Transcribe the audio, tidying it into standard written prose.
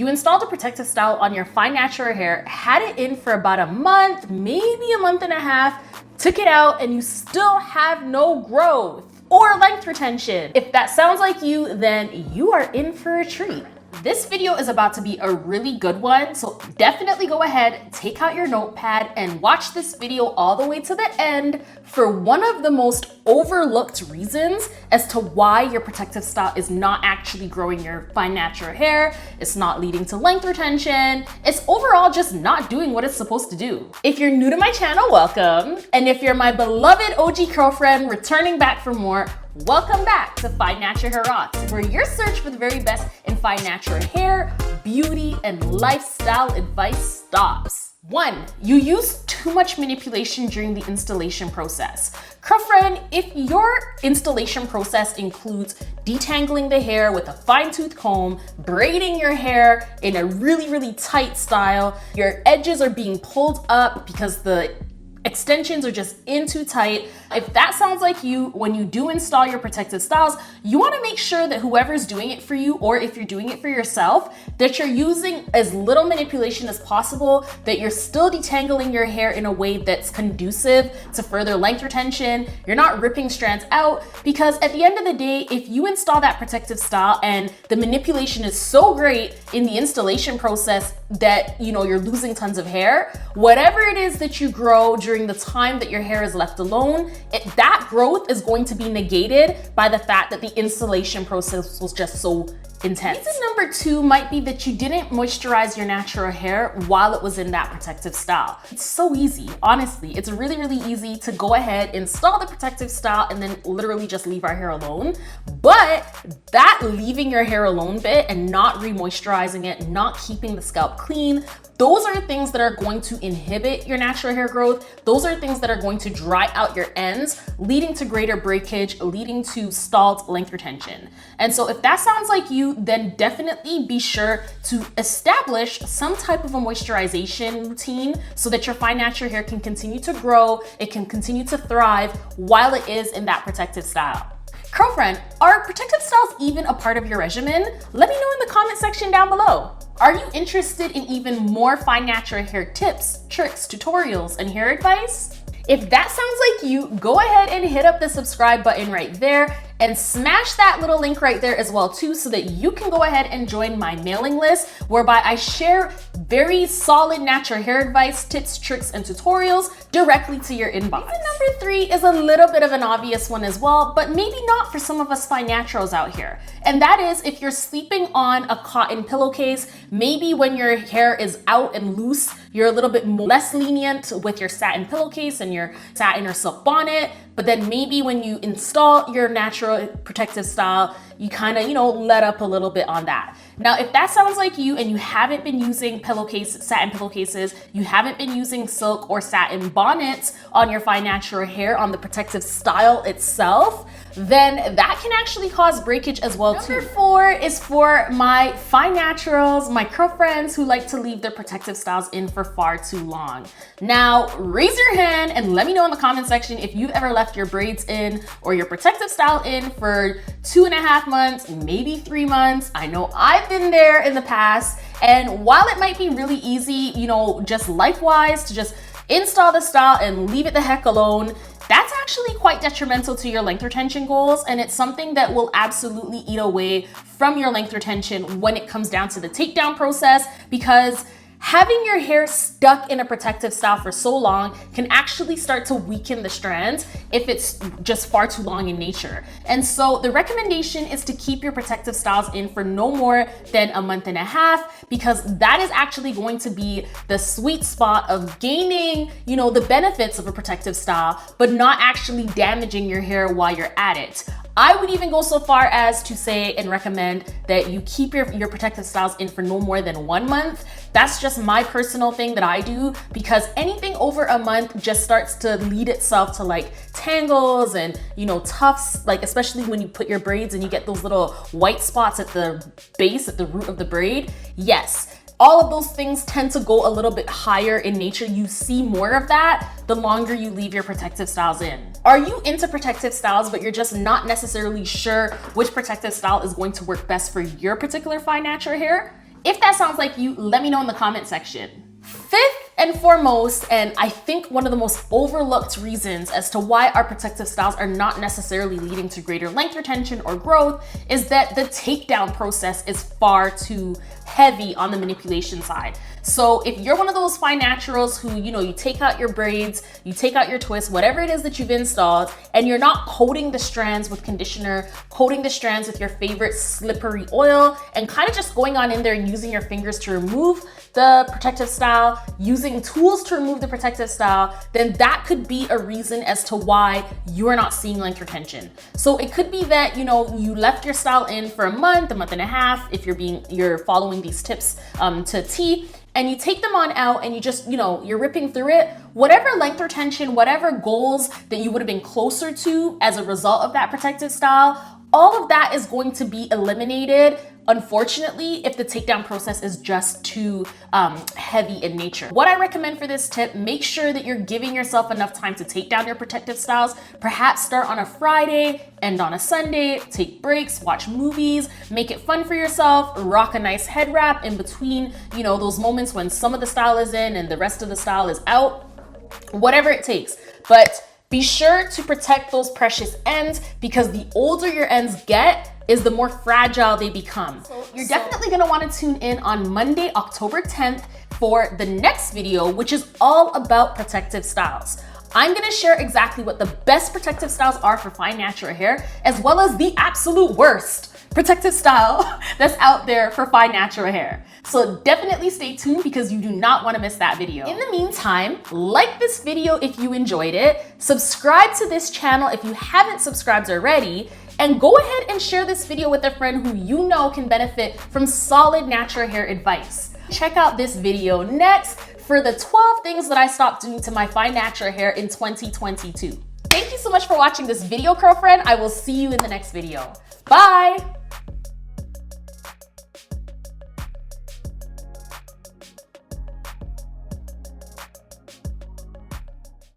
you installed a protective style on your fine natural hair, had it in for about a month, maybe a month and a half, took it out, and you still have no growth or length retention. If that sounds like you, then you are in for a treat. This video is about to be a really good one, so definitely go ahead, take out your notepad, and watch this video all the way to the end for one of the most overlooked reasons as to why your protective style is not actually growing your fine natural hair, it's not leading to length retention, it's overall just not doing what it's supposed to do. If you're new to my channel, welcome. And if you're my beloved OG Curlfriend returning back for more, welcome back to FNHROCKS, where your search for the very best in fine natural hair, beauty, and lifestyle advice stops. 1. You use too much manipulation during the installation process. Curlfriend, if your installation process includes detangling the hair with a fine-tooth comb, braiding your hair in a really tight style, your edges are being pulled up because the extensions are just in too tight. If that sounds like you, when you do install your protective styles, you want to make sure that whoever's doing it for you, or if you're doing it for yourself, that you're using as little manipulation as possible, that you're still detangling your hair in a way that's conducive to further length retention. You're not ripping strands out, because at the end of the day, if you install that protective style and the manipulation is so great in the installation process that you're losing tons of hair, whatever it is that you grow during the time that your hair is left alone, that growth is going to be negated by the fact that the installation process was just so intense. Reason number 2 might be that you didn't moisturize your natural hair while it was in that protective style. It's so easy, honestly. It's really easy to go ahead, install the protective style, and then literally just leave our hair alone. But that leaving your hair alone bit and not re-moisturizing it, not keeping the scalp clean, those are things that are going to inhibit your natural hair growth. Those are things that are going to dry out your ends, leading to greater breakage, leading to stalled length retention. And so if that sounds like you, then definitely be sure to establish some type of a moisturization routine so that your fine natural hair can continue to grow, it can continue to thrive while it is in that protective style. Curlfriend, are protective styles even a part of your regimen? Let me know in the comment section down below. Are you interested in even more fine natural hair tips, tricks, tutorials, and hair advice? If that sounds like you, go ahead and hit up the subscribe button right there and smash that little link right there as well too, so that you can go ahead and join my mailing list, whereby I share very solid natural hair advice, tips, tricks, and tutorials directly to your inbox. Reason number 3 is a little bit of an obvious one as well, but maybe not for some of us fine naturals out here. And that is if you're sleeping on a cotton pillowcase, maybe when your hair is out and loose, you're a little bit less lenient with your satin pillowcase and your satin or silk bonnet. But then maybe when you install your natural protective style, you kind of, let up a little bit on that. Now, if that sounds like you and you haven't been using satin pillowcases, you haven't been using silk or satin bonnets on your fine natural hair on the protective style itself, then that can actually cause breakage as well too. Number 4 is for my fine naturals, my Curlfriends who like to leave their protective styles in for far too long. Now, raise your hand and let me know in the comment section if you've ever left your braids in or your protective style in for 2.5 months, maybe 3 months. I know I've been there in the past, and while it might be really easy, just life-wise to just install the style and leave it the heck alone, that's actually quite detrimental to your length retention goals, and it's something that will absolutely eat away from your length retention when it comes down to the takedown process, because having your hair stuck in a protective style for so long can actually start to weaken the strands if it's just far too long in nature. And so the recommendation is to keep your protective styles in for no more than a month and a half, because that is actually going to be the sweet spot of gaining, the benefits of a protective style, but not actually damaging your hair while you're at it. I would even go so far as to say and recommend that you keep your protective styles in for no more than 1 month. That's just my personal thing that I do, because anything over a month just starts to lead itself to like tangles and tufts, like especially when you put your braids and you get those little white spots at the base, at the root of the braid. Yes, all of those things tend to go a little bit higher in nature. You see more of that the longer you leave your protective styles in. Are you into protective styles, but you're just not necessarily sure which protective style is going to work best for your particular fine natural hair? If that sounds like you, let me know in the comment section. Fifth and foremost, and I think one of the most overlooked reasons as to why our protective styles are not necessarily leading to greater length retention or growth, is that the takedown process is far too heavy on the manipulation side. So if you're one of those fine naturals who, you take out your braids, you take out your twists, whatever it is that you've installed, and you're not coating the strands with conditioner, coating the strands with your favorite slippery oil, and kind of just going on in there and using your fingers to remove the protective style, using tools to remove the protective style, then that could be a reason as to why you're not seeing length retention. So it could be that, you left your style in for a month and a half, if you're following these tips to T, and you take them on out and you just, you're ripping through it. Whatever length retention, whatever goals that you would have been closer to as a result of that protective style, all of that is going to be eliminated, unfortunately, if the takedown process is just too heavy in nature. What I recommend for this tip, make sure that you're giving yourself enough time to take down your protective styles. Perhaps start on a Friday, end on a Sunday, take breaks, watch movies, make it fun for yourself, rock a nice head wrap in between, those moments when some of the style is in and the rest of the style is out, whatever it takes. But be sure to protect those precious ends, because the older your ends get is the more fragile they become. So you're definitely gonna wanna tune in on Monday, October 10th for the next video, which is all about protective styles. I'm gonna share exactly what the best protective styles are for fine natural hair, as well as the absolute worst protective style that's out there for fine natural hair. So definitely stay tuned, because you do not want to miss that video. In the meantime, like this video if you enjoyed it, subscribe to this channel if you haven't subscribed already, and go ahead and share this video with a friend who you know can benefit from solid natural hair advice. Check out this video next for the 12 things that I stopped doing to my fine natural hair in 2022. Thank you so much for watching this video, Curlfriend. I will see you in the next video. Bye!